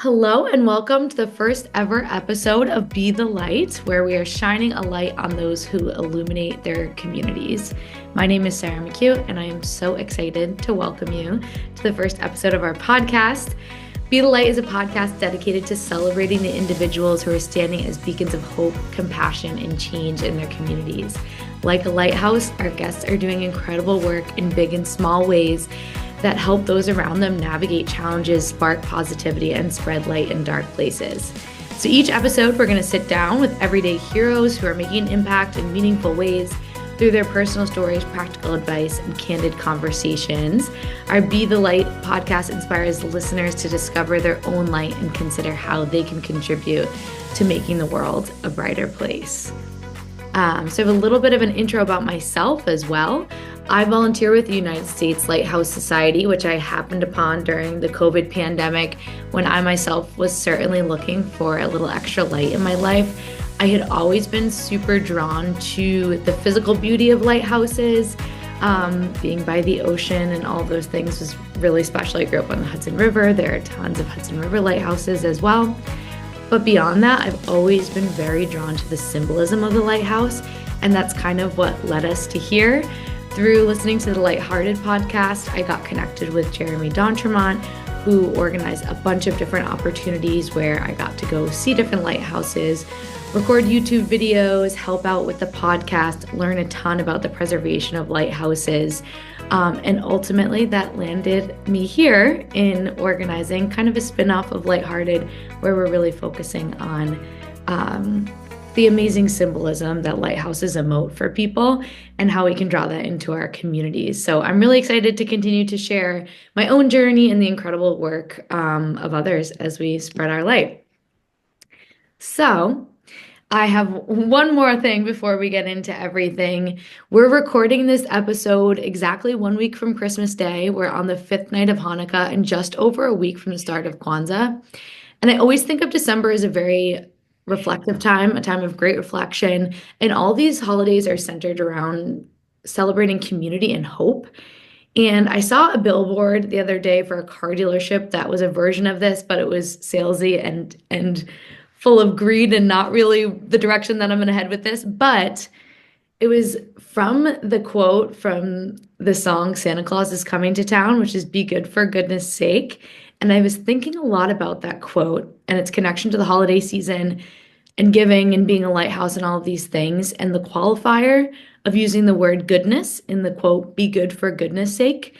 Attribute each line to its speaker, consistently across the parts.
Speaker 1: Hello and welcome to the first ever episode of Be the Light, where we are shining a light on those who illuminate their communities. My name is Sarah MacHugh, and I am so excited to welcome you to the first episode of our podcast. Be the Light is a podcast dedicated to celebrating the individuals who are standing as beacons of hope, compassion, and change in their communities. Like a lighthouse, our guests are doing incredible work in big and small ways that help those around them navigate challenges, spark positivity, and spread light in dark places. So each episode, we're going to sit down with everyday heroes who are making an impact in meaningful ways through their personal stories, practical advice, and candid conversations. Our Be the Light podcast inspires listeners to discover their own light and consider how they can contribute to making the world a brighter place. So I have a little bit of an intro about myself as well. I volunteer with the United States Lighthouse Society, which I happened upon during the COVID pandemic when I myself was certainly looking for a little extra light in my life. I had always been super drawn to the physical beauty of lighthouses. Being by the ocean and all of those things was really special. I grew up on the Hudson River. There are tons of Hudson River lighthouses as well. But beyond that, I've always been very drawn to the symbolism of the lighthouse, and that's kind of what led us to here. Through listening to the Lighthearted podcast, I got connected with Jeremy D'Entremont, who organized a bunch of different opportunities where I got to go see different lighthouses, record YouTube videos, help out with the podcast, learn a ton about the preservation of lighthouses. And ultimately that landed me here in organizing kind of a spin-off of Lighthearted, where we're really focusing on the amazing symbolism that lighthouses emote for people and how we can draw that into our communities. So I'm really excited to continue to share my own journey and the incredible work of others as we spread our light. So I have one more thing before we get into everything. We're recording this episode exactly 1 week from Christmas Day. We're on the 5th night of Hanukkah and just over a week from the start of Kwanzaa. And I always think of December as a very reflective time, a time of great reflection. And all these holidays are centered around celebrating community and hope. And I saw a billboard the other day for a car dealership that was a version of this, but it was salesy and full of greed and not really the direction that I'm going to head with this. But it was from the quote from the song Santa Claus is Coming to Town, which is "Be good for goodness sake." And I was thinking a lot about that quote and its connection to the holiday season and giving and being a lighthouse and all of these things, and the qualifier of using the word goodness in the quote, "Be good for goodness sake."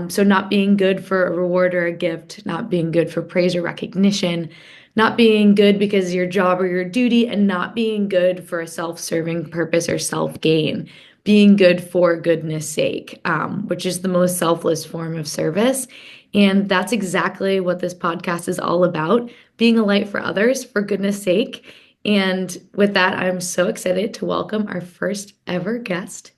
Speaker 1: So not being good for a reward or a gift, not being good for praise or recognition, not being good because of your job or your duty, and not being good for a self-serving purpose or self-gain. Being good for goodness sake, which is the most selfless form of service. And that's exactly what this podcast is all about, being a light for others, for goodness sake. And with that, I'm so excited to welcome our first ever guest,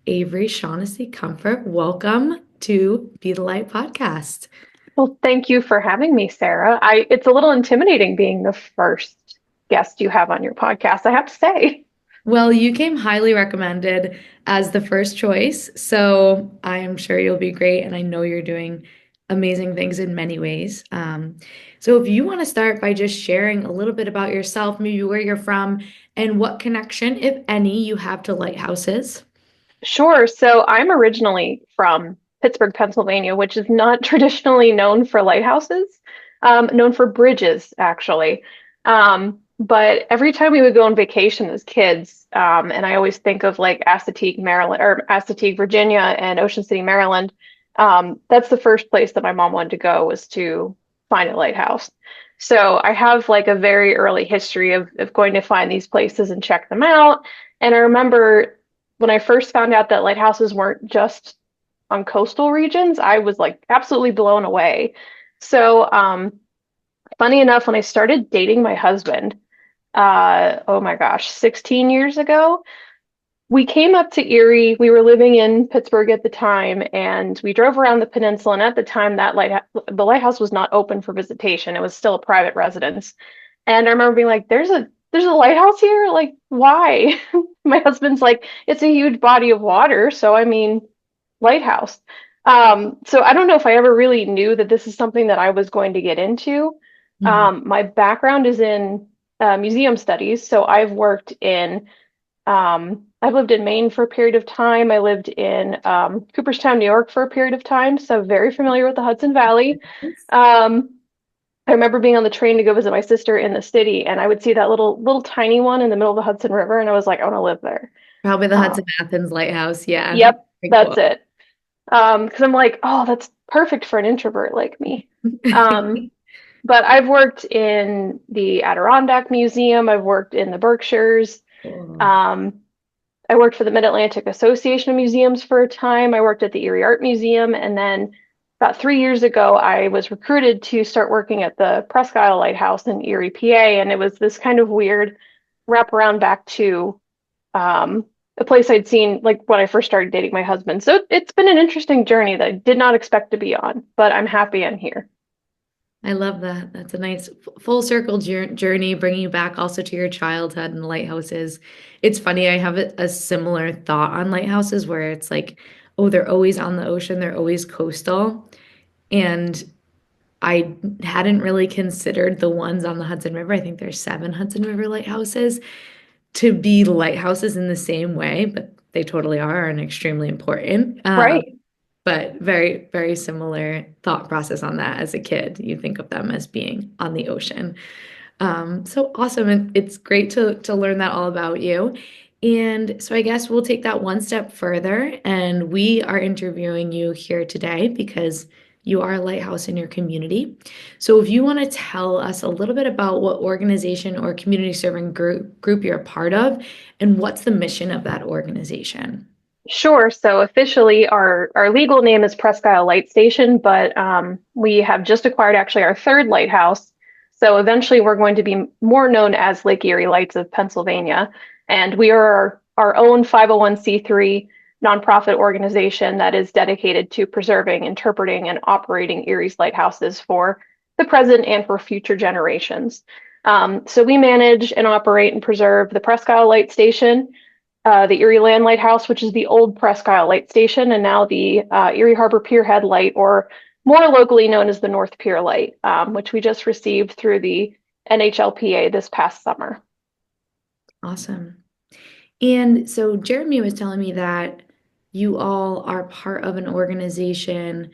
Speaker 1: Averie Shaughnessy-Comfort. Welcome to Be the Light podcast.
Speaker 2: Well, thank you for having me, Sarah. It's a little intimidating being the first guest you have on your podcast, I have to say.
Speaker 1: Well, you came highly recommended as the first choice, so I am sure you'll be great, and I know you're doing amazing things in many ways. So if you want to start by just sharing a little bit about yourself, maybe where you're from, and what connection, if any, you have to lighthouses.
Speaker 2: Sure. So I'm originally from Pittsburgh, Pennsylvania, which is not traditionally known for lighthouses, known for bridges, actually. But every time we would go on vacation as kids, and I always think of like Assateague, Maryland, or Assateague, Virginia, and Ocean City, Maryland. That's the first place that my mom wanted to go, was to find a lighthouse. So I have like a very early history of going to find these places and check them out. And I remember when I first found out that lighthouses weren't just on coastal regions, I was like absolutely blown away. So funny enough, when I started dating my husband, oh my gosh, 16 years ago, we came up to Erie. We were living in Pittsburgh at the time, and we drove around the peninsula. And at the time, the lighthouse was not open for visitation. It was still a private residence. And I remember being like, "There's a lighthouse here? Like, why?" My husband's like, "It's a huge body of water, so I mean, lighthouse." So I don't know if I ever really knew that this is something that I was going to get into.
Speaker 1: Mhm.
Speaker 2: My background is in museum studies, so I've lived in Maine for a period of time. I lived in Cooperstown, New York for a period of time, so very familiar with the Hudson Valley. Um, I remember being on the train to go visit my sister in the city, and I would see that little tiny one in the middle of the Hudson River, and I was like, I want to live there.
Speaker 1: Probably the
Speaker 2: Uh,
Speaker 1: Hudson Athens Lighthouse. Yeah.
Speaker 2: yep,
Speaker 1: Very
Speaker 2: that's
Speaker 1: cool.
Speaker 2: it. Because I'm like, oh, that's perfect for an introvert like me. Um, but I've worked in the Adirondack Museum. I've worked in the Berkshires.
Speaker 1: Cool.
Speaker 2: Um, I worked for the Mid-Atlantic Association of Museums for a time. I worked at the Erie Art Museum, and then about 3 years ago, I was recruited to start working at the Presque Lighthouse in Erie, PA, and it was this kind of weird wraparound back to um, a place I'd seen like when I first started dating my husband. So it's been an interesting journey that I did not expect to be on, but I'm happy I'm here.
Speaker 1: I love that. That's a nice full circle journey, bringing you back also to your childhood and lighthouses. It's funny, I have a similar thought on lighthouses where it's like, oh, they're always on the ocean, they're always coastal. And I hadn't really considered the ones on the Hudson River. I think there's 7 Hudson River lighthouses to be lighthouses in the same way, but they totally are and extremely important.
Speaker 2: Right.
Speaker 1: But very, very similar thought process on that as a kid. You think of them as being on the ocean. So awesome. And it's great to learn that all about you. And so I guess we'll take that one step further. And we are interviewing you here today because you are a lighthouse in your community. So if you want to tell us a little bit about what organization or community serving group you're a part of, and what's the mission of that organization?
Speaker 2: Sure. So officially, our legal name is Presque Light Station, but we have just acquired actually our third lighthouse. So eventually, we're going to be more known as Lake Erie Lights of Pennsylvania, and we are our own 501(c)(3) nonprofit organization that is dedicated to preserving, interpreting, and operating Erie's lighthouses for the present and for future generations. So we manage and operate and preserve the Presque Light Station, the Erie Land Lighthouse, which is the old Presque Isle Light Station, and now the Erie Harbor Pier Head Light, or more locally known as the North Pier Light, which we just received through the NHLPA this past summer.
Speaker 1: Awesome. And so Jeremy was telling me that you all are part of an organization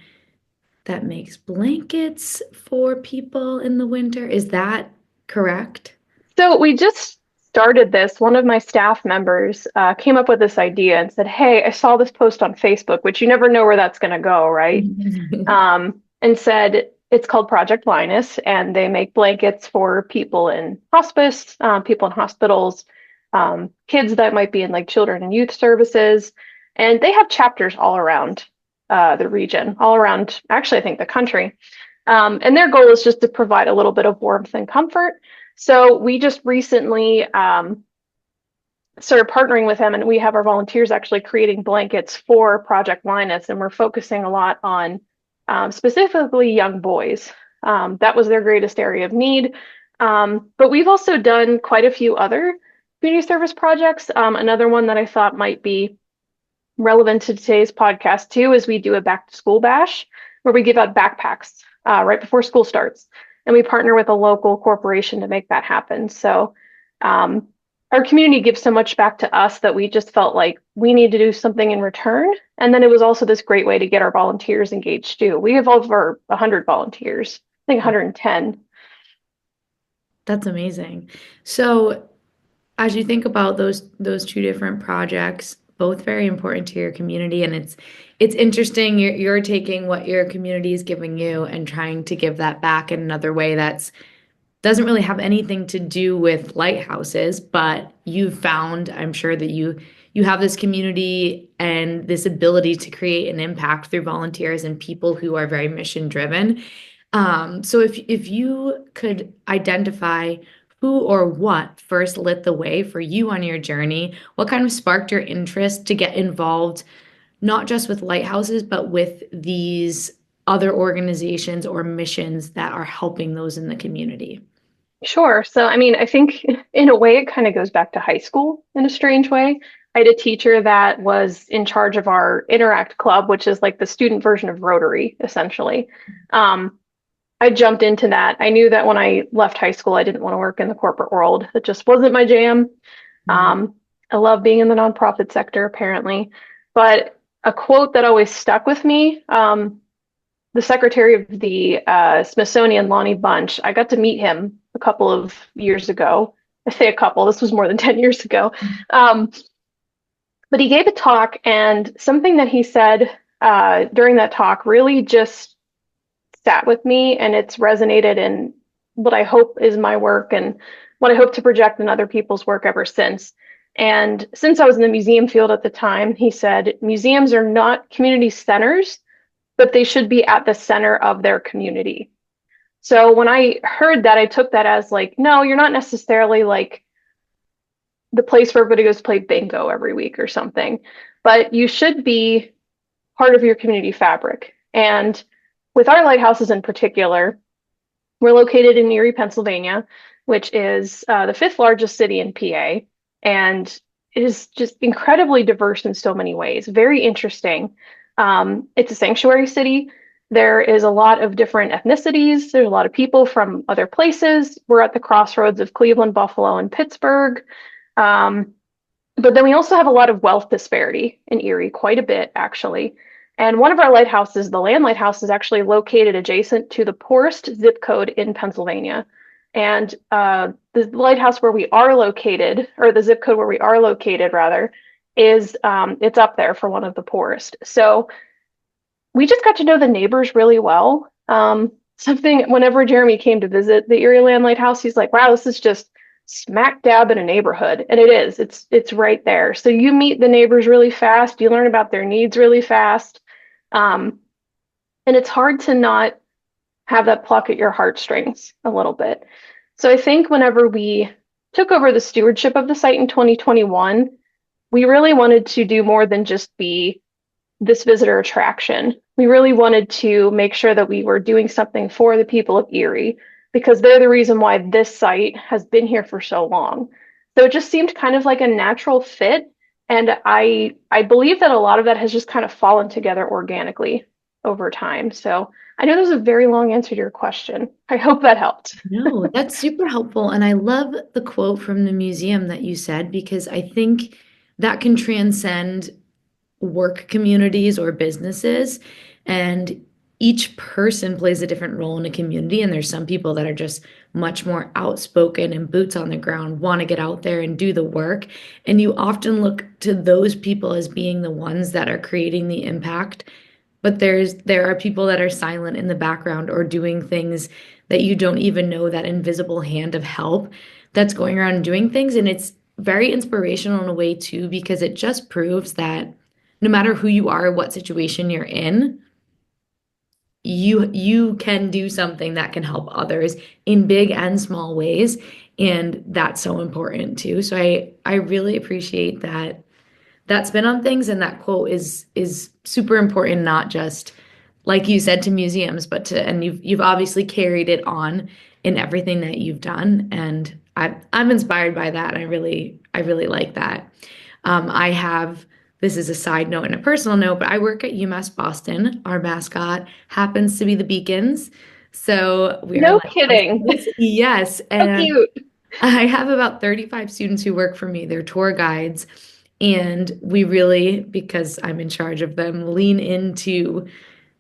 Speaker 1: that makes blankets for people in the winter. Is that correct?
Speaker 2: So we just started this. One of my staff members came up with this idea and said, "Hey, I saw this post on Facebook, which you never know where that's going to go, right?" And said it's called Project Linus, and they make blankets for people in hospice, people in hospitals, kids that might be in like children and youth services, and they have chapters all around the region, all around, actually, I think the country. And their goal is just to provide a little bit of warmth and comfort. So we just recently started partnering with them, and we have our volunteers actually creating blankets for Project Linus, and we're focusing a lot on specifically young boys. That was their greatest area of need. But we've also done quite a few other community service projects. Another one that I thought might be relevant to today's podcast too is we do a back to school bash where we give out backpacks right before school starts, and we partner with a local corporation to make that happen. So our community gives so much back to us that we just felt like we need to do something in return. And then it was also this great way to get our volunteers engaged too. We have over 100 volunteers, I think 110.
Speaker 1: That's amazing. So as you think about those two different projects, both very important to your community, and it's interesting you're taking what your community is giving you and trying to give that back in another way that's doesn't really have anything to do with lighthouses, but you've found, I'm sure that you have this community and this ability to create an impact through volunteers and people who are very mission driven. So if you could identify who or what first lit the way for you on your journey, what kind of sparked your interest to get involved, not just with lighthouses, but with these other organizations or missions that are helping those in the community?
Speaker 2: Sure. So, I mean, I think in a way it kind of goes back to high school in a strange way. I had a teacher that was in charge of our Interact Club, which is like the student version of Rotary, essentially. Um, I jumped into that. I knew that when I left high school, I didn't want to work in the corporate world. It just wasn't my jam.
Speaker 1: Mhm.
Speaker 2: I love being in the nonprofit sector, apparently. But a quote that always stuck with me, the secretary of the Smithsonian, Lonnie Bunch, I got to meet him a couple of years ago. I say a couple, this was more than 10 years ago. Um, but he gave a talk, and something that he said during that talk really just sat with me, and it's resonated in what I hope is my work and what I hope to project in other people's work ever since. And since I was in the museum field at the time, he said, museums are not community centers, but they should be at the center of their community. So when I heard that, I took that as like, no, you're not necessarily like the place where everybody goes to play bingo every week or something, but you should be part of your community fabric. And with our lighthouses in particular, we're located in Erie, Pennsylvania, which is the fifth largest city in PA, and it is just incredibly diverse in so many ways. Very interesting. It's a sanctuary city. There is a lot of different ethnicities. There's a lot of people from other places. We're at the crossroads of Cleveland, Buffalo, and Pittsburgh. Um, but then we also have a lot of wealth disparity in Erie, quite a bit actually. And one of our lighthouses, the Land Lighthouse, is actually located adjacent to the poorest zip code in Pennsylvania. And the lighthouse where we are located, or the zip code where we are located, rather, is it's up there for one of the poorest. So we just got to know the neighbors really well. Something whenever Jeremy came to visit the Erie Land Lighthouse, he's like, "Wow, this is just smack dab in a neighborhood," and it is. It's right there. So you meet the neighbors really fast. You learn about their needs really fast, and it's hard to not have that pluck at your heartstrings a little bit. So I think whenever we took over the stewardship of the site in 2021, we really wanted to do more than just be this visitor attraction. We really wanted to make sure that we were doing something for the people of Erie because they're the reason why this site has been here for so long. So it just seemed kind of like a natural fit. And I believe that a lot of that has just kind of fallen together organically over time. So I know there's a very long answer to your question. I hope that helped.
Speaker 1: No, that's super helpful. And I love the quote from the museum that you said, because I think that can transcend work communities or businesses. And each person plays a different role in a community. And there's some people that are just much more outspoken and boots on the ground, want to get out there and do the work. And you often look to those people as being the ones that are creating the impact. But there are people that are silent in the background or doing things that you don't even know, that invisible hand of help that's going around and doing things. And it's very inspirational in a way too, because it just proves that no matter who you are, what situation you're in, you can do something that can help others in big and small ways. And that's so important too. So I really appreciate that spin on things, and that quote is super important, not just like you said to museums, but to, and you've obviously carried it on in everything that you've done, and I'm inspired by that. I really like that. I have, this is a side note and a personal note, but I work at UMass Boston. Our mascot happens to be the Beacons, so we are
Speaker 2: No
Speaker 1: like
Speaker 2: kidding.
Speaker 1: yes,
Speaker 2: So
Speaker 1: and
Speaker 2: cute.
Speaker 1: I have about 35 students who work for me. They're tour guides. And we really, because I'm in charge of them, lean into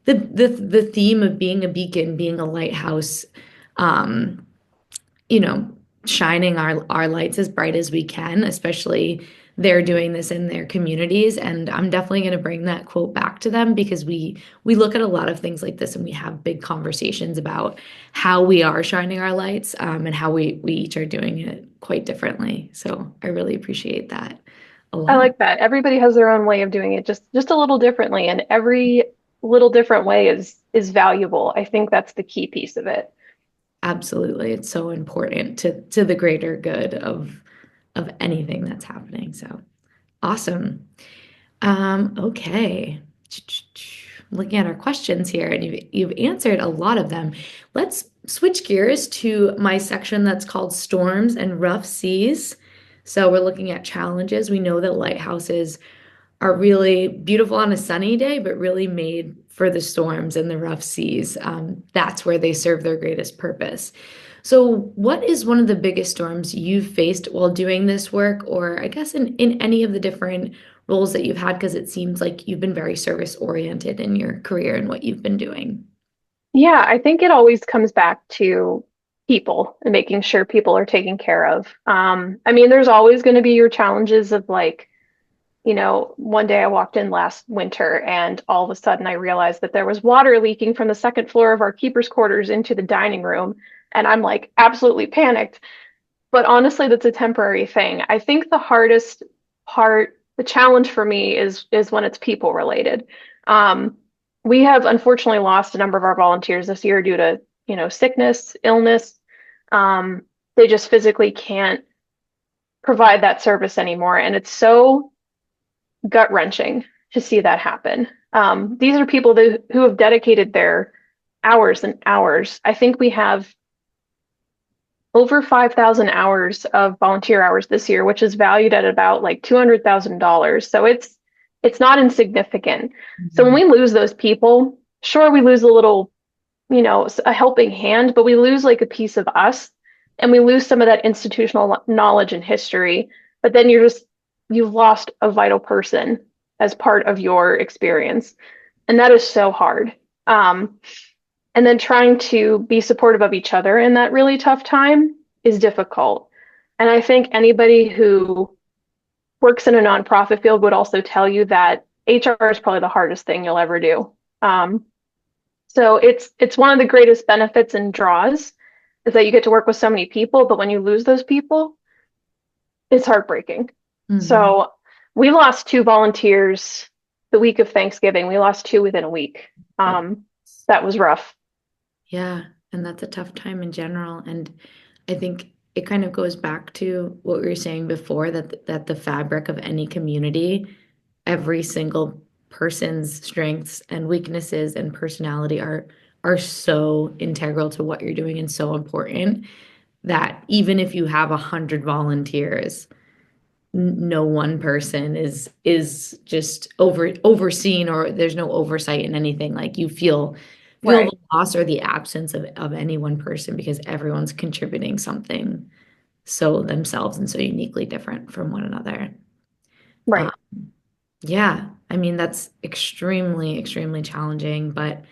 Speaker 1: the theme of being a beacon, being a lighthouse, um, you know, shining our lights as bright as we can, especially they're doing this in their communities. And I'm definitely going to bring that quote back to them, because we look at a lot of things like this and we have big conversations about how we are shining our lights, and how we each are doing it quite differently. So I really appreciate that a
Speaker 2: I
Speaker 1: lot.
Speaker 2: like that. Everybody has their own way of doing it, just a little differently, and every little different way is valuable. I think that's the key piece of it.
Speaker 1: Absolutely. It's so important to the greater good of anything that's happening. So awesome. Okay. Looking at our questions here, and you've answered a lot of them. Let's switch gears to my section that's called Storms and Rough Seas. So we're looking at challenges. We know that lighthouses are really beautiful on a sunny day, but really made for the storms and the rough seas. That's where they serve their greatest purpose. So, what is one of the biggest storms you've faced while doing this work, or I guess in any of the different roles that you've had? Because it seems like you've been very service oriented in your career and what you've been doing.
Speaker 2: Yeah, I think it always comes back to people and making sure people are taken care of. I mean, there's always going to be your challenges of like, one day I walked in last winter and all of a sudden I realized that there was water leaking from the second floor of our keeper's quarters into the dining room. And I'm like absolutely panicked. But honestly, that's a temporary thing. I think the hardest part, the challenge for me is when it's people related. Um, we have unfortunately lost a number of our volunteers this year due to, sickness, illness. Um, they just physically can't provide that service anymore. And it's so gut-wrenching to see that happen. These are people who have dedicated their hours and hours. I think we have over 5,000 hours of volunteer hours this year, which is valued at about like $200,000. So it's not insignificant. So when
Speaker 1: Mhm.
Speaker 2: we lose those people, sure, we lose a little, a helping hand, but we lose like a piece of us and we lose some of that institutional knowledge and history. But then you've lost a vital person as part of your experience. And that is so hard. Um, and then trying to be supportive of each other in that really tough time is difficult. And I think anybody who works in a nonprofit field would also tell you that HR is probably the hardest thing you'll ever do. Um, so it's one of the greatest benefits and draws is that you get to work with so many people, but when you lose those people, it's heartbreaking.
Speaker 1: Mhm.
Speaker 2: So we lost two volunteers the week of Thanksgiving. We lost two within a week.
Speaker 1: That
Speaker 2: That was rough.
Speaker 1: Yeah, and that's a tough time in general. And I think it kind of goes back to what we were saying before that the fabric of any community, every single person's strengths and weaknesses and personality are so integral to what you're doing and so important that even if you have 100 volunteers, no one person is just overseen, or there's no oversight in anything. Like you feel
Speaker 2: Right.
Speaker 1: the loss or the absence of any one person because everyone's contributing something so themselves and so uniquely different from one another. Um,
Speaker 2: Right.
Speaker 1: yeah, I mean that's extremely, extremely challenging, but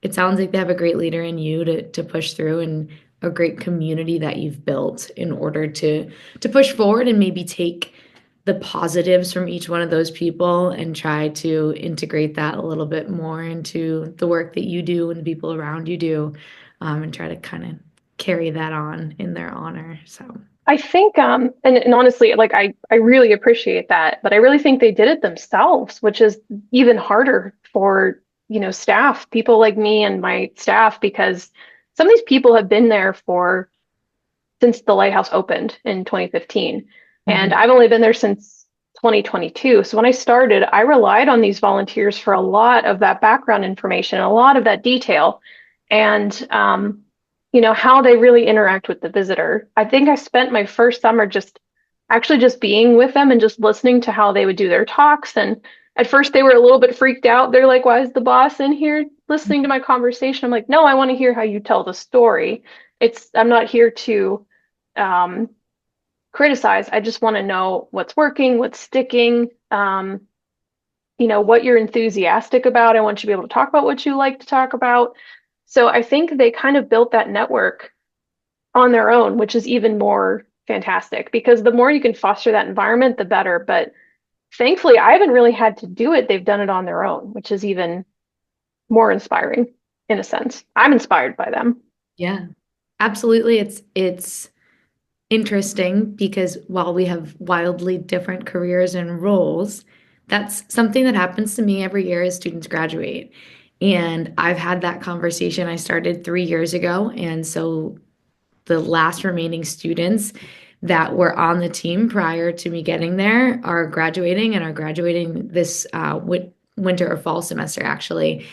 Speaker 1: it sounds like they have a great leader in you to push through, and a great community that you've built in order to push forward and maybe take the positives from each one of those people and try to integrate that a little bit more into the work that you do and the people around you do, and try to kind of carry that on in their honor. So,
Speaker 2: I think, and honestly, like I really appreciate that, but I really think they did it themselves, which is even harder for, staff, people like me and my staff, because some of these people have been there for since the lighthouse opened in 2015. And
Speaker 1: mhm.
Speaker 2: I've only been there since 2022. So when I started, I relied on these volunteers for a lot of that background information, a lot of that detail, and how they really interact with the visitor. I think I spent my first summer just being with them and just listening to how they would do their talks. And at first they were a little bit freaked out. They're like, "Why is the boss in here listening to my conversation?" I'm like, "No, I want to hear how you tell the story. I'm not here to um, criticize. I just want to know what's working, what's sticking, what you're enthusiastic about. I want you to be able to talk about what you like to talk about." So I think they kind of built that network on their own, which is even more fantastic because the more you can foster that environment, the better. But thankfully, I haven't really had to do it. They've done it on their own, which is even more inspiring in a sense. I'm inspired by them.
Speaker 1: Yeah, absolutely. It's interesting because while we have wildly different careers and roles, that's something that happens to me every year as students graduate. And I've had that conversation. I started 3 years ago. And so the last remaining students that were on the team prior to me getting there are graduating and are graduating this winter or fall semester, actually.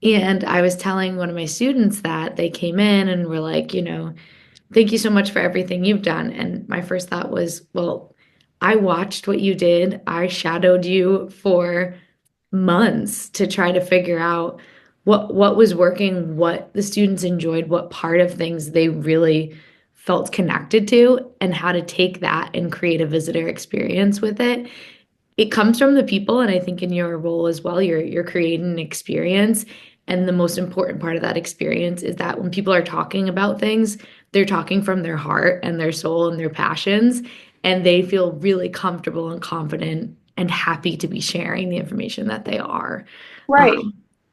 Speaker 1: And I was telling one of my students that they came in and were like, thank you so much for everything you've done. And my first thought was, well, I watched what you did. I shadowed you for months to try to figure out what was working, what the students enjoyed, what part of things they really felt connected to, and how to take that and create a visitor experience with it. It comes from the people, and I think in your role as well, you're creating an experience. And the most important part of that experience is that when people are talking about things, they're talking from their heart and their soul and their passions, and they feel really comfortable and confident and happy to be sharing the information that they are.
Speaker 2: Right.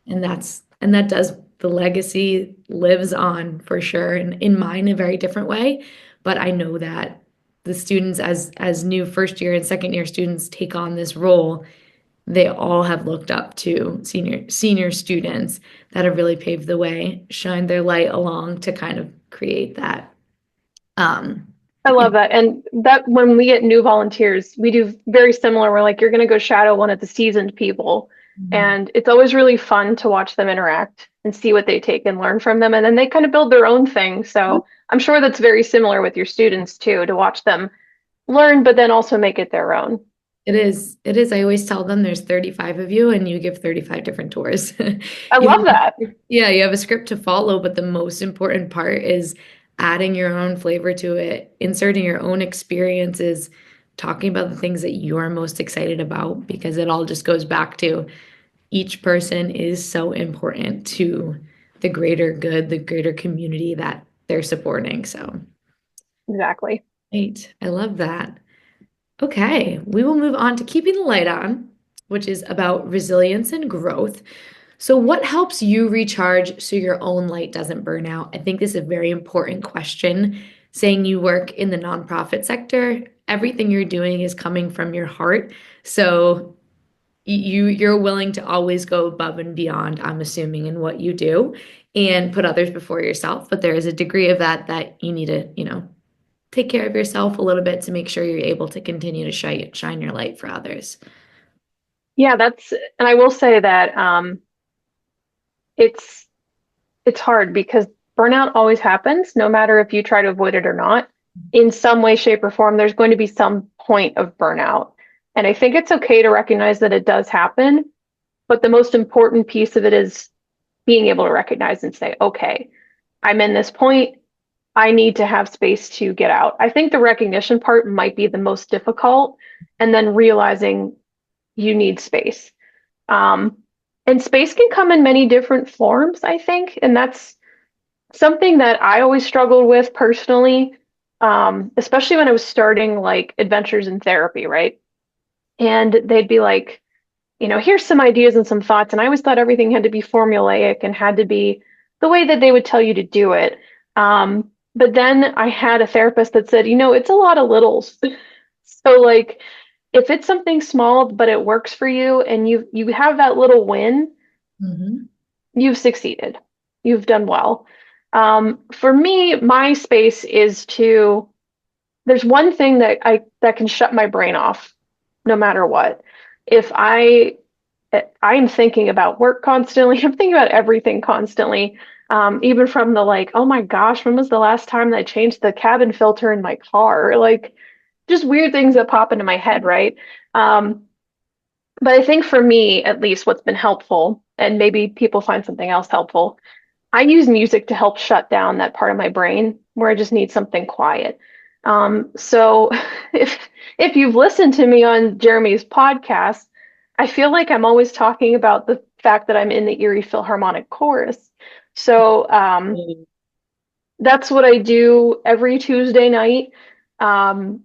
Speaker 1: And that does, the legacy lives on for sure, and in mine a very different way. But I know that the students, as new first year and second year students take on this role, they all have looked up to senior students that have really paved the way, shined their light along to kind of create that. Um,
Speaker 2: I
Speaker 1: you
Speaker 2: love that. And that when we get new volunteers, we do very similar. We're like, you're going to go shadow one of the seasoned people.
Speaker 1: know,
Speaker 2: And it's always really fun to watch them interact and see what they take and learn from them. And then they kind of build their own thing. So I'm sure that's very similar with your students too, to watch them learn, but then also make it their own.
Speaker 1: it is. It is. I always tell them there's 35 of you and you give 35 different tours.
Speaker 2: I
Speaker 1: You
Speaker 2: love that.
Speaker 1: yeah, you have a script to follow, but the most important part is adding your own flavor to it, inserting your own experiences, talking about the things that you're most excited about, because it all just goes back to each person is so important to the greater good, the greater community that they're supporting. So,
Speaker 2: Exactly.
Speaker 1: great. I love that. Okay, we will move on to keeping the light on, which is about resilience and growth. So, what helps you recharge so your own light doesn't burn out? I think this is a very important question. Saying you work in the nonprofit sector, everything you're doing is coming from your heart. So, you're willing to always go above and beyond, I'm assuming, in what you do and put others before yourself. But there is a degree of that you need to, take care of yourself a little bit to make sure you're able to continue to shine your light for others.
Speaker 2: Yeah, and I will say that it's it's hard because burnout always happens, no matter if you try to avoid it or not. In some way, shape, or form, there's going to be some point of burnout. And I think it's okay to recognize that it does happen. But the most important piece of it is being able to recognize and say, okay, I'm in this point. I need to have space to get out. I think the recognition part might be the most difficult, and then realizing you need space. Um, and space can come in many different forms, I think. And that's something that I always struggled with personally, especially when I was starting like adventures in therapy, right? And they'd be like, here's some ideas and some thoughts. And I always thought everything had to be formulaic and had to be the way that they would tell you to do it. But then I had a therapist that said, it's a lot of littles. So like if it's something small but it works for you and you have that little win,
Speaker 1: Mhm.
Speaker 2: you've succeeded. You've done well. For me, my space is there's one thing that can shut my brain off no matter what. If I'm thinking about work constantly, I'm thinking about everything constantly. Even from the like, oh my gosh, when was the last time that I changed the cabin filter in my car? Like just weird things that pop into my head, right? Um, but I think for me, at least, what's been helpful, and maybe people find something else helpful, I use music to help shut down that part of my brain where I just need something quiet. So if if you've listened to me on Jeremy's podcast, I feel like I'm always talking about the fact that I'm in the Erie Philharmonic Chorus. So that's what I do every Tuesday night, um,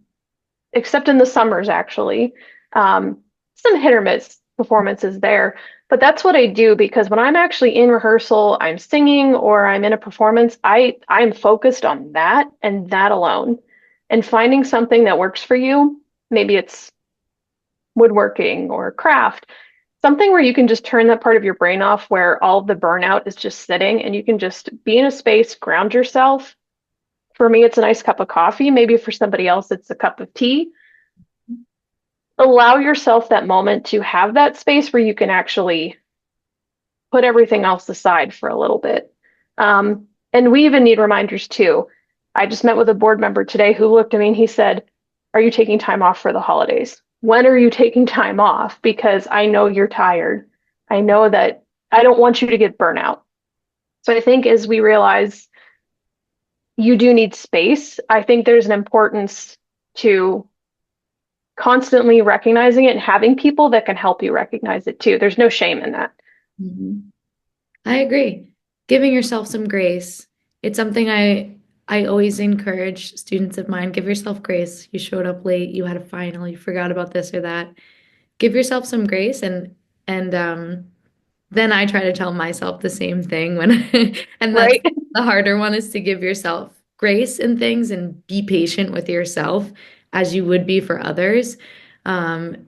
Speaker 2: except in the summers, actually. Some hit or miss performances there, but that's what I do because when I'm actually in rehearsal, I'm singing or I'm in a performance, I'm focused on that and that alone. And finding something that works for you, maybe it's woodworking or craft, something where you can just turn that part of your brain off where all the burnout is just sitting and you can just be in a space, ground yourself. For me, it's a nice cup of coffee. Maybe for somebody else, it's a cup of tea. Allow yourself that moment to have that space where you can actually put everything else aside for a little bit. And we even need reminders too. I just met with a board member today who looked at me and he said, are you taking time off for the holidays? When are you taking time off? Because I know you're tired. I know that I don't want you to get burnout. So I think as we realize you do need space, I think there's an importance to constantly recognizing it and having people that can help you recognize it too. There's no shame in that.
Speaker 1: Mhm. I agree. Giving yourself some grace. It's something I always encourage students of mine. Give yourself grace. You showed up late, you had a final, you forgot about this or that. Give yourself some grace and then I try to tell myself the same thing when and that's
Speaker 2: Right?
Speaker 1: the harder one is to give yourself grace in things and be patient with yourself as you would be for others. Um,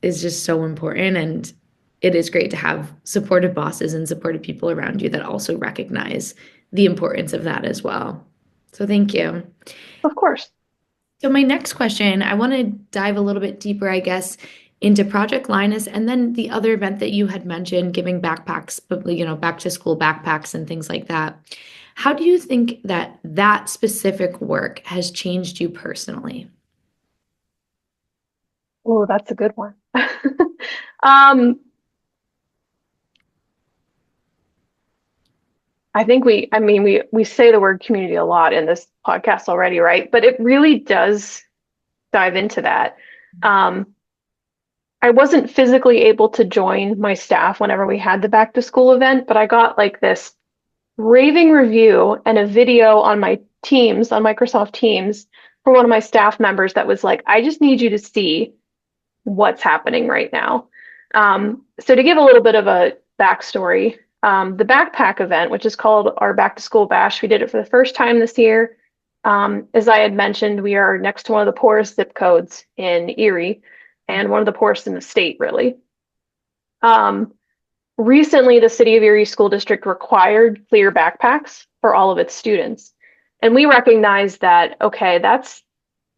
Speaker 1: is just so important. And it is great to have supportive bosses and supportive people around you that also recognize the importance of that as well. So thank you.
Speaker 2: Of course.
Speaker 1: So my next question, I want to dive a little bit deeper, I guess, into Project Linus and then the other event that you had mentioned, giving backpacks, but back to school backpacks and things like that. How do you think that that specific work has changed you personally?
Speaker 2: Oh, that's a good one. um, I think we say the word community a lot in this podcast already, right? But it really does dive into that. Um, I wasn't physically able to join my staff whenever we had the back to school event, but I got like this raving review and a video on my Teams, on Microsoft Teams, from one of my staff members that was like, I just need you to see what's happening right now. So to give a little bit of a backstory, the backpack event, which is called our back to school bash, we did it for the first time this year. As I had mentioned, we are next to one of the poorest zip codes in Erie and one of the poorest in the state, really. Um, Recently, the City of Erie School District required clear backpacks for all of its students. And we recognize that, okay, that's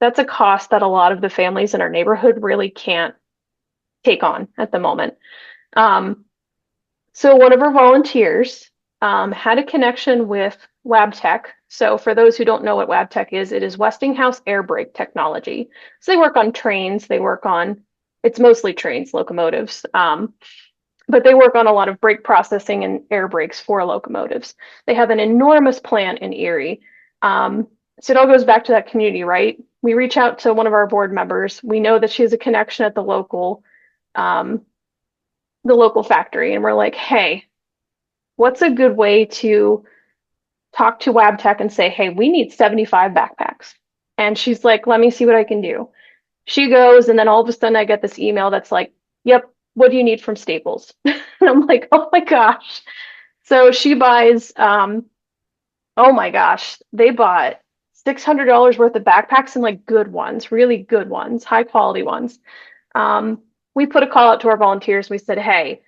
Speaker 2: a cost that a lot of the families in our neighborhood really can't take on at the moment. Um, so one of our volunteers had a connection with WabTech. So for those who don't know what WabTech is, it is Westinghouse air brake technology. So they work on trains, it's mostly trains, locomotives, but they work on a lot of brake processing and air brakes for locomotives. They have an enormous plant in Erie. So it all goes back to that community, right? We reach out to one of our board members. We know that she has a connection at um, the local factory, and we're like, hey, what's a good way to talk to WabTech and say, hey, we need 75 backpacks? And she's like, let me see what I can do. She goes, and then all of a sudden I get this email that's like, yep, what do you need from Staples? And I'm like, oh my gosh. So she buys, oh my gosh, they bought $600 worth of backpacks and like good ones, really good ones, high quality ones. Um, we put a call out to our volunteers. We said, hey,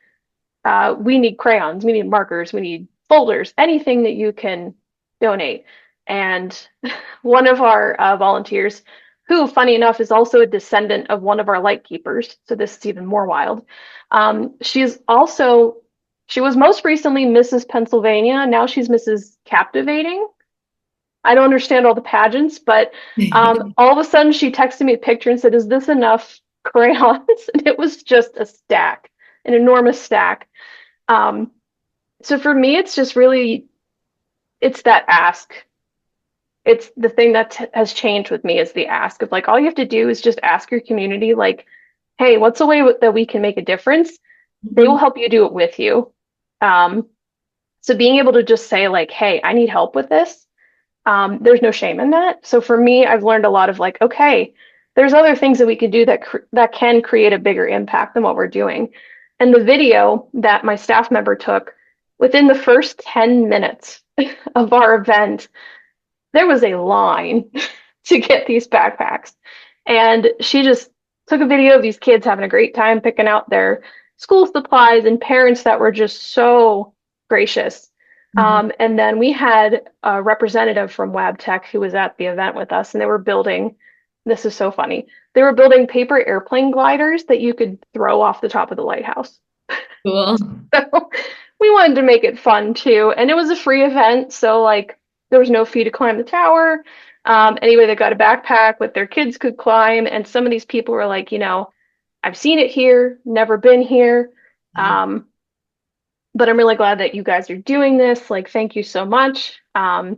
Speaker 2: we need crayons, we need markers, we need folders, anything that you can donate. And one of our volunteers, who, funny enough, is also a descendant of one of our light keepers, so this is even more wild. She was most recently Mrs. Pennsylvania. Now she's Mrs. Captivating. I don't understand all the pageants, but all of a sudden she texted me a picture and said, "Is this enough crayons?" And it was just a stack, an enormous stack. Um, so for me, it's just really, it's that ask. It's the thing that has changed with me is the ask of like, all you have to do is just ask your community, like, hey, what's a way that we can make a difference? They will
Speaker 1: Mhm.
Speaker 2: help you do it with you. Um, so being able to just say like, hey, I need help with this. There's no shame in that. So for me, I've learned a lot of like, okay, there's other things that we can do that can create a bigger impact than what we're doing. And the video that my staff member took within the first 10 minutes of our event, there was a line to get these backpacks. And she just took a video of these kids having a great time picking out their school supplies and parents that were just so gracious.
Speaker 1: Mhm.
Speaker 2: And then we had a representative from WabTech who was at the event with us, and they were building, this is so funny, they were building paper airplane gliders that you could throw off the top of the lighthouse.
Speaker 1: Cool.
Speaker 2: So we wanted to make it fun too. And it was a free event. So, like, there was no fee to climb the tower. Anyway, they got a backpack with their kids could climb, and some of these people were like, I've seen it here, never been here.
Speaker 1: Yeah.
Speaker 2: Um, but I'm really glad that you guys are doing this. Like, thank you so much. And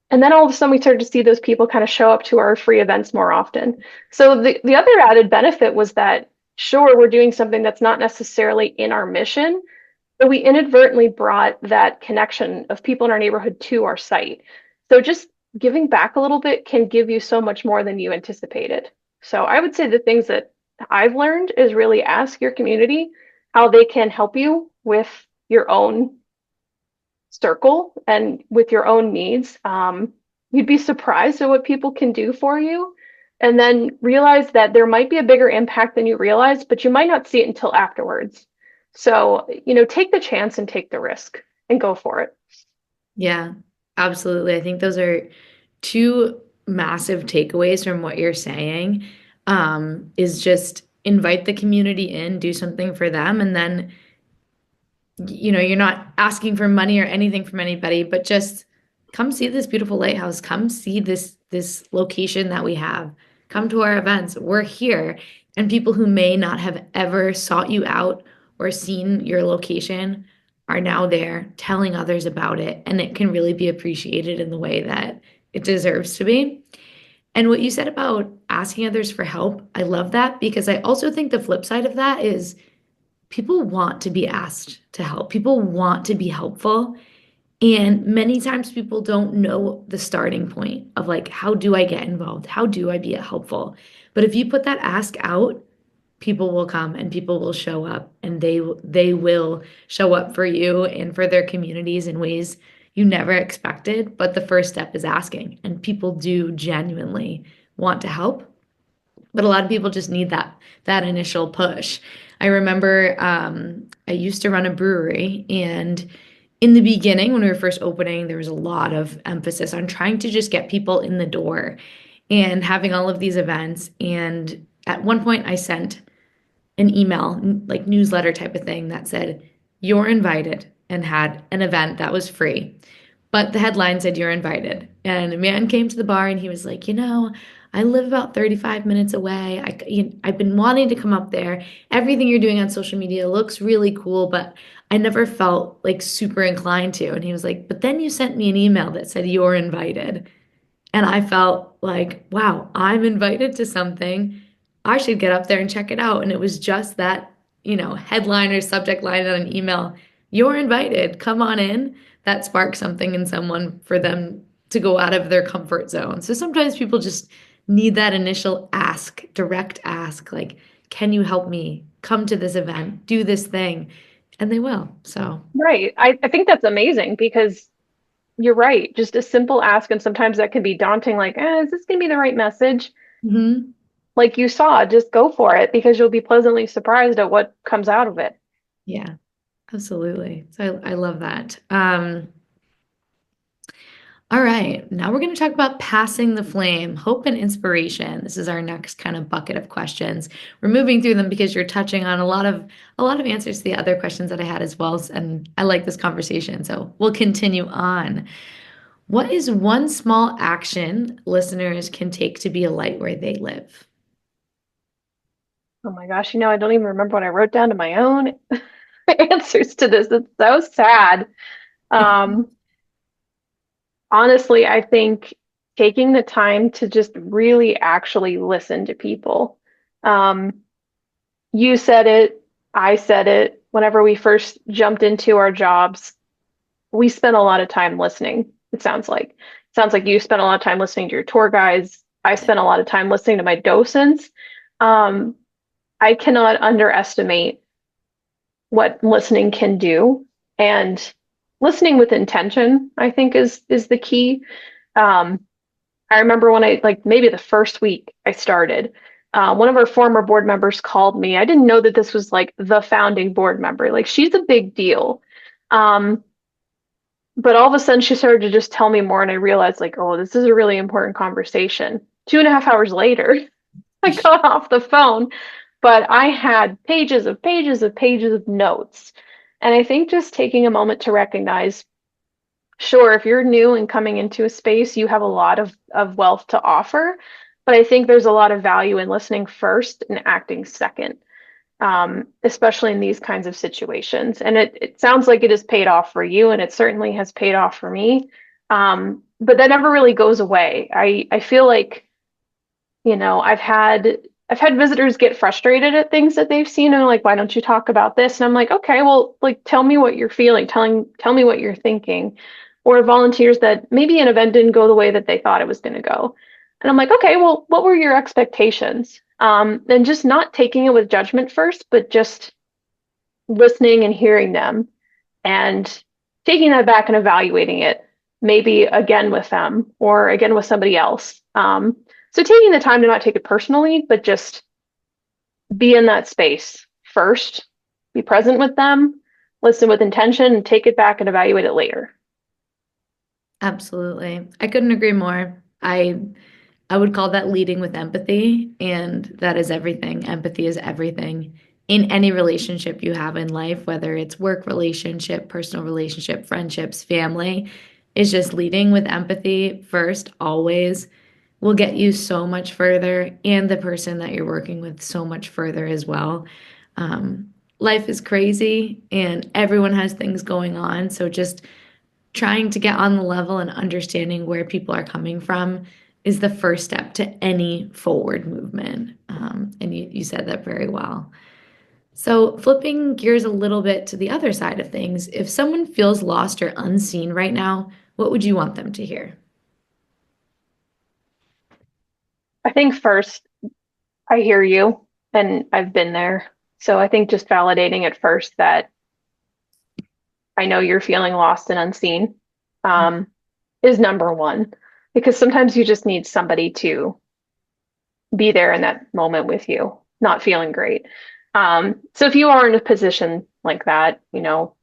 Speaker 2: then all of a sudden we started to see those people kind of show up to our free events more often. So the other added benefit was that sure, we're doing something that's not necessarily in our mission, but we inadvertently brought that connection of people in our neighborhood to our site. So just giving back a little bit can give you so much more than you anticipated. So I would say the things that I've learned is really ask your community how they can help you with your own circle and with your own needs. You'd be surprised at what people can do for you. And then realize that there might be a bigger impact than you realize, but you might not see it until afterwards. So, take the chance and take the risk and go for it.
Speaker 1: Yeah, absolutely. I think those are two massive takeaways from what you're saying. Is just invite the community in, do something for them, and then you're not asking for money or anything from anybody, but just come see this beautiful lighthouse. Come see this location that we have. Come to our events. We're here. And people who may not have ever sought you out or seen your location are now there telling others about it. And it can really be appreciated in the way that it deserves to be. And what you said about asking others for help, I love that because I also think the flip side of that is people want to be asked to help. People want to be helpful. And many times people don't know the starting point of like, how do I get involved? How do I be helpful? But if you put that ask out, people will come and people will show up and they will show up for you and for their communities in ways you never expected. But the first step is asking, and people do genuinely want to help. But a lot of people just need that initial push. I remember I used to run a brewery, and in the beginning, when we were first opening, there was a lot of emphasis on trying to just get people in the door and having all of these events. And at one point, I sent an email, like newsletter type of thing, that said, "You're invited," and had an event that was free. But the headline said, "You're invited." And a man came to the bar and he was like, I live about 35 minutes away. I've been wanting to come up there. Everything you're doing on social media looks really cool, but I never felt like super inclined to. And he was like, "But then you sent me an email that said you're invited." And I felt like, wow, I'm invited to something. I should get up there and check it out. And it was just that, headline or subject line on an email, "You're invited, come on in." That sparked something in someone for them to go out of their comfort zone. So sometimes people just need that initial ask, direct ask, like, "Can you help me? Come to this event, do this thing." And they will. So,
Speaker 2: Right. I think that's amazing because you're right. Just a simple ask, and sometimes that can be daunting, like, is this going to be the right message?
Speaker 1: mhm.
Speaker 2: Like you saw, just go for it because you'll be pleasantly surprised at what comes out of it.
Speaker 1: Yeah, absolutely. So I love that. All right, now we're going to talk about passing the flame, hope and inspiration. This is our next kind of bucket of questions. We're moving through them because you're touching on a lot of answers to the other questions that I had as well, and I like this conversation. So we'll continue on. What is one small action listeners can take to be a light where they live?
Speaker 2: Oh my gosh, I don't even remember what I wrote down to my own answers to this. It's so sad. Um, Honestly, I think taking the time to just really actually listen to people. Um, you said it, I said it. Whenever we first jumped into our jobs, we spent a lot of time listening, it sounds like. It sounds like you spent a lot of time listening to your tour guides. I spent a lot of time listening to my docents. Um, I cannot underestimate what listening can do. And listening with intention, I think is the key. Um, I remember when I like maybe the first week I started, one of our former board members called me. I didn't know that this was like the founding board member. Like she's a big deal. Um, but all of a sudden she started to just tell me more, and I realized like, oh, this is a really important conversation. 2.5 hours later, I got off the phone, but I had pages of pages of pages of notes. And I think just taking a moment to recognize, sure, if you're new and coming into a space, you have a lot of wealth to offer. But I think there's a lot of value in listening first and acting second, especially in these kinds of situations. And it sounds like it has paid off for you, and it certainly has paid off for me. But that never really goes away. I feel like, I've had visitors get frustrated at things that they've seen and like, why don't you talk about this? And I'm like, okay, well, like tell me what you're feeling, tell me what you're thinking. Or volunteers that maybe an event didn't go the way that they thought it was going to go. And I'm like, okay, well, what were your expectations? And just not taking it with judgment first, but just listening and hearing them and taking that back and evaluating it, maybe again with them or again with somebody else. So taking the time to not take it personally, but just be in that space first, be present with them, listen with intention, and take it back and evaluate it later.
Speaker 1: Absolutely. I couldn't agree more. I would call that leading with empathy, and that is everything. Empathy is everything in any relationship you have in life, whether it's work relationship, personal relationship, friendships, family, is just leading with empathy first, always will get you so much further, and the person that you're working with so much further as well. Life is crazy and everyone has things going on. So just trying to get on the level and understanding where people are coming from is the first step to any forward movement. And you said that very well. So, flipping gears a little bit to the other side of things, if someone feels lost or unseen right now, what would you want them to hear?
Speaker 2: I think first, I hear you and I've been there. So I think just validating it first that I know you're feeling lost and unseen, um, is number one, because sometimes you just need somebody to be there in that moment with you, not feeling great. So if you are in a position like that,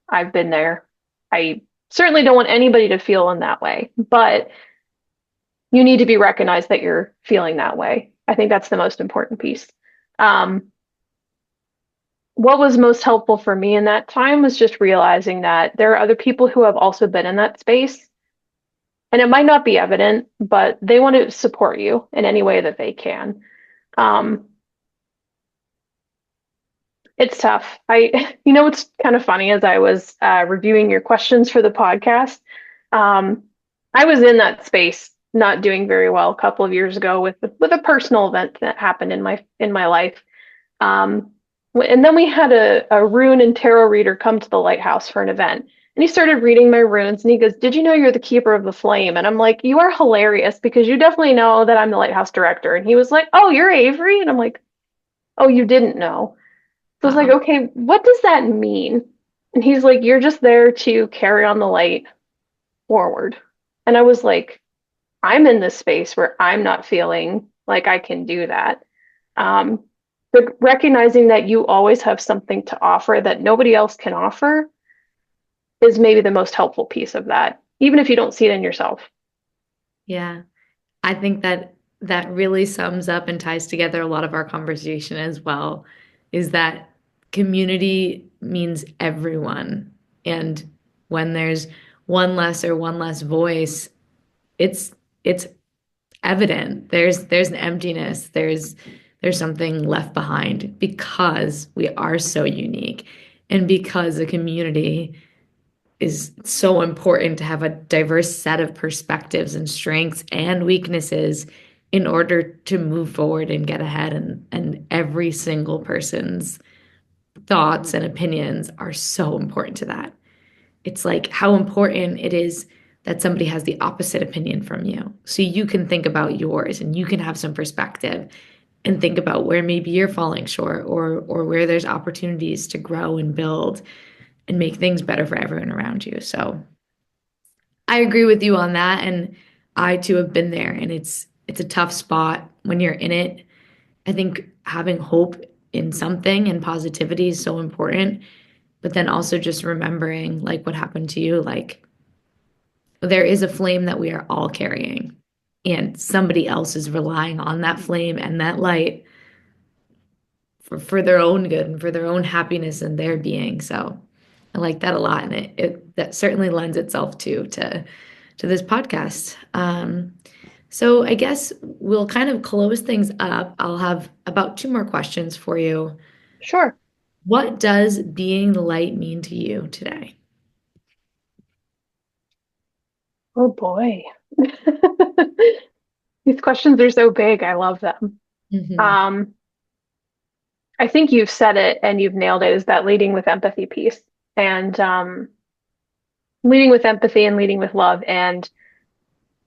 Speaker 2: I've been there. I certainly don't want anybody to feel in that way, but you need to be recognized that you're feeling that way. I think that's the most important piece. Um, what was most helpful for me in that time was just realizing that there are other people who have also been in that space. And it might not be evident, but they want to support you in any way that they can. Um, it's tough. What's kind of funny as I was reviewing your questions for the podcast, um, I was in that space, not doing very well a couple of years ago with a personal event that happened in my life. Um, and then we had a rune and tarot reader come to the lighthouse for an event. And he started reading my runes and he goes, "Did you know you're the keeper of the flame?" And I'm like, "You are hilarious because you definitely know that I'm the lighthouse director." And he was like, "Oh, you're Averie?" And I'm like, "Oh, you didn't know." So I was like,
Speaker 1: Wow.
Speaker 2: "Okay, what does that mean?" And he's like, "You're just there to carry on the light forward." And I was like, I'm in this space where I'm not feeling like I can do that. Um, but recognizing that you always have something to offer that nobody else can offer is maybe the most helpful piece of that, even if you don't see it in yourself.
Speaker 1: Yeah. I think that that really sums up and ties together a lot of our conversation as well, is that community means everyone. And when there's one less voice, it's it's evident. There's an emptiness. There's something left behind because we are so unique and because a community is so important to have a diverse set of perspectives and strengths and weaknesses in order to move forward and get ahead. And every single person's thoughts and opinions are so important to that. It's like how important it is that somebody has the opposite opinion from you. So you can think about yours and you can have some perspective and think about where maybe you're falling short or where there's opportunities to grow and build and make things better for everyone around you. So I agree with you on that. And I too have been there and it's a tough spot when you're in it. I think having hope in something and positivity is so important, but then also just remembering like what happened to you, like there is a flame that we are all carrying and somebody else is relying on that flame and that light for their own good and for their own happiness and their being. So I like that a lot, and it that certainly lends itself to this podcast. So I guess we'll kind of close things up. I'll have about two more questions for you.
Speaker 2: Sure.
Speaker 1: What does being the light mean to you today?
Speaker 2: Oh boy. These questions are so big. I love them.
Speaker 1: Hmm.
Speaker 2: Um, I think you've said it and you've nailed it, is that leading with empathy piece. And leading with empathy and leading with love. And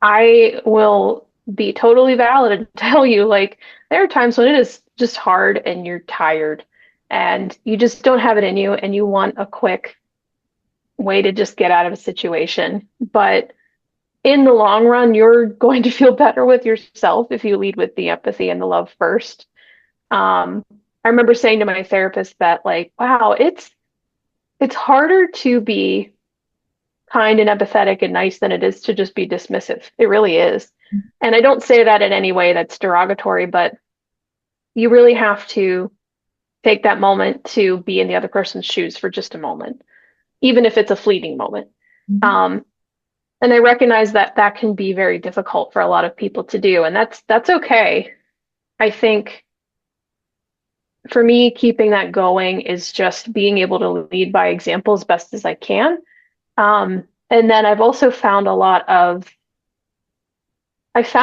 Speaker 2: I will be totally valid and tell you, like, there are times when it is just hard and you're tired and you just don't have it in you and you want a quick way to just get out of a situation. But in the long run, you're going to feel better with yourself if you lead with the empathy and the love first. Um, I remember saying to my therapist that, like, wow, it's harder to be kind and empathetic and nice than it is to just be dismissive. It really is. And I don't say that in any way that's derogatory, but you really have to take that moment to be in the other person's shoes for just a moment, even if it's a fleeting moment. Um, and I recognize that that can be very difficult for a lot of people to do, and that's okay. I think for me, keeping that going is just being able to lead by example as best as I can. And then I found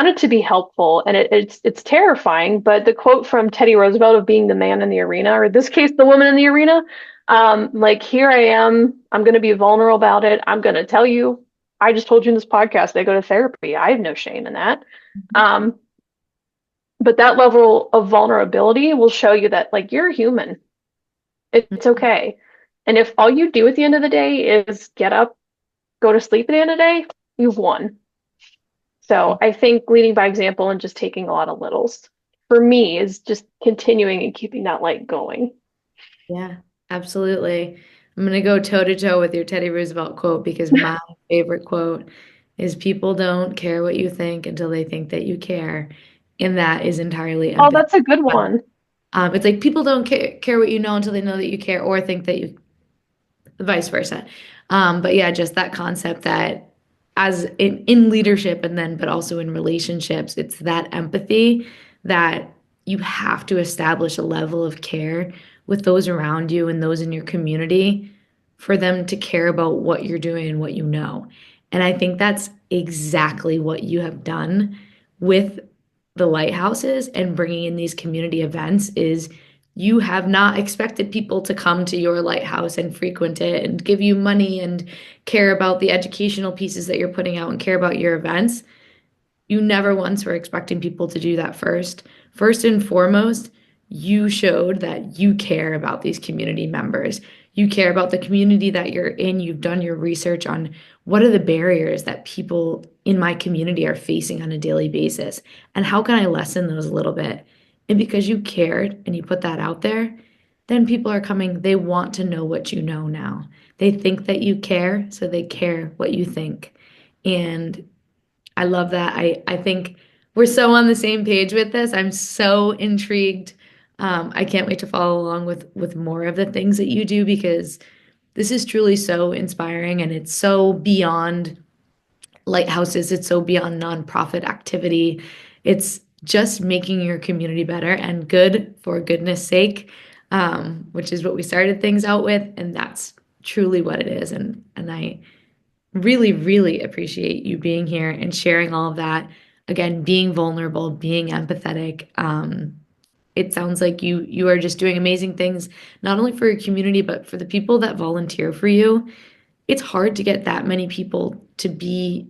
Speaker 2: it to be helpful, and it's terrifying. But the quote from Teddy Roosevelt of being the man in the arena, or in this case, the woman in the arena, like, here I am. I'm going to be vulnerable about it. I'm going to tell you. I just told you in this podcast, I go to therapy. I have no shame in that. Um, but that level of vulnerability will show you that, like, you're human. It's okay. And if all you do at the end of the day is get up, go to sleep at the end of the day, you've won. So I think leading by example and just taking a lot of littles for me is just continuing and keeping that light going.
Speaker 1: Yeah, absolutely. I'm going to go toe to toe with your Teddy Roosevelt quote because my favorite quote is people don't care what you think until they think that you care. And that is entirely
Speaker 2: Oh,
Speaker 1: empathy.
Speaker 2: that's a good one.
Speaker 1: It's like people don't care what you know until they know that you care or think that you vice versa. But yeah, just that concept that as in leadership and then, but also in relationships, it's that empathy that you have to establish a level of care with those around you and those in your community for them to care about what you're doing and what you know. And I think that's exactly what you have done with the lighthouses and bringing in these community events is you have not expected people to come to your lighthouse and frequent it and give you money and care about the educational pieces that you're putting out and care about your events. You never once were expecting people to do that first. First and foremost, you showed that you care about these community members. You care about the community that you're in. You've done your research on what are the barriers that people in my community are facing on a daily basis, and how can I lessen those a little bit? And because you cared and you put that out there, then people are coming. They want to know what you know now. They think that you care, so they care what you think. And I love that. I think we're so on the same page with this. I'm so intrigued. I can't wait to follow along with more of the things that you do because this is truly so inspiring and it's so beyond lighthouses. It's so beyond nonprofit activity. It's just making your community better and good for goodness sake, which is what we started things out with, and that's truly what it is. And I really, really appreciate you being here and sharing all of that. Again, being vulnerable, being empathetic. It sounds like you are just doing amazing things, not only for your community, but for the people that volunteer for you. It's hard to get that many people to be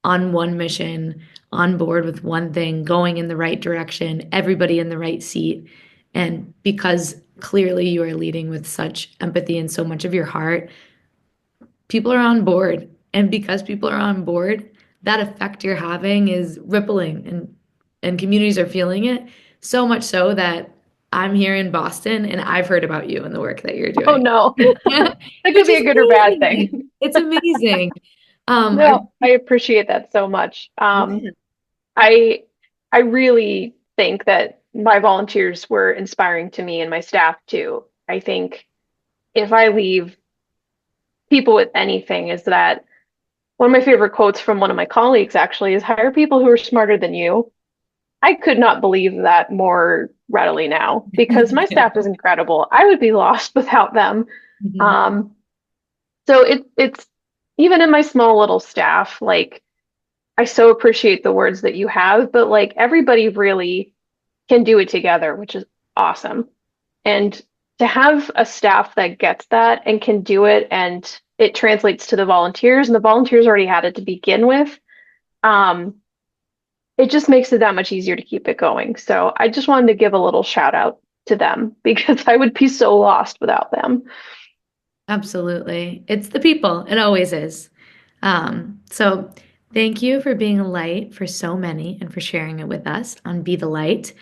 Speaker 1: on one mission, on board with one thing, going in the right direction, everybody in the right seat. And because clearly you are leading with such empathy and so much of your heart, people are on board. And because people are on board, that effect you're having is rippling and communities are feeling it so much so that I'm here in Boston and I've heard about you and the work that you're
Speaker 2: Oh
Speaker 1: doing.
Speaker 2: no, that could
Speaker 1: Which
Speaker 2: be
Speaker 1: is
Speaker 2: a good or bad
Speaker 1: amazing.
Speaker 2: thing.
Speaker 1: It's amazing. I
Speaker 2: No, I appreciate that so much.
Speaker 1: yeah.
Speaker 2: I I really think that my volunteers were inspiring to me and my staff too. I think if I leave people with anything is that one of my favorite quotes from one of my colleagues actually is hire people who are smarter than you. I could not believe that more readily now because my
Speaker 1: Yeah.
Speaker 2: staff is incredible. I would be lost without them.
Speaker 1: Mhm.
Speaker 2: Um, so it's even in my small little staff, like I so appreciate the words that you have, but like everybody really can do it together, which is awesome. And to have a staff that gets that and can do it and it translates to the volunteers and the volunteers already had it to begin with, um, it just makes it that much easier to keep it going. So I just wanted to give a little shout out to them because I would be so lost without them.
Speaker 1: Absolutely. It's the people. It always is. So thank you for being a light for so many and for sharing it with us on Be the Light.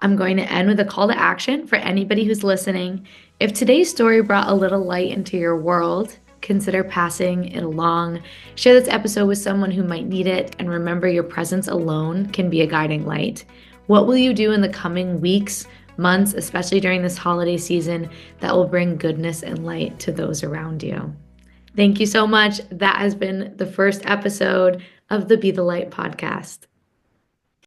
Speaker 1: I'm going to end with a call to action for anybody who's listening. If today's story brought a little light into your world, consider passing it along. Share this episode with someone who might need it, and remember your presence alone can be a guiding light. What will you do in the coming weeks, months, especially during this holiday season, that will bring goodness and light to those around you? Thank you so much. That has been the first episode of the Be the Light podcast.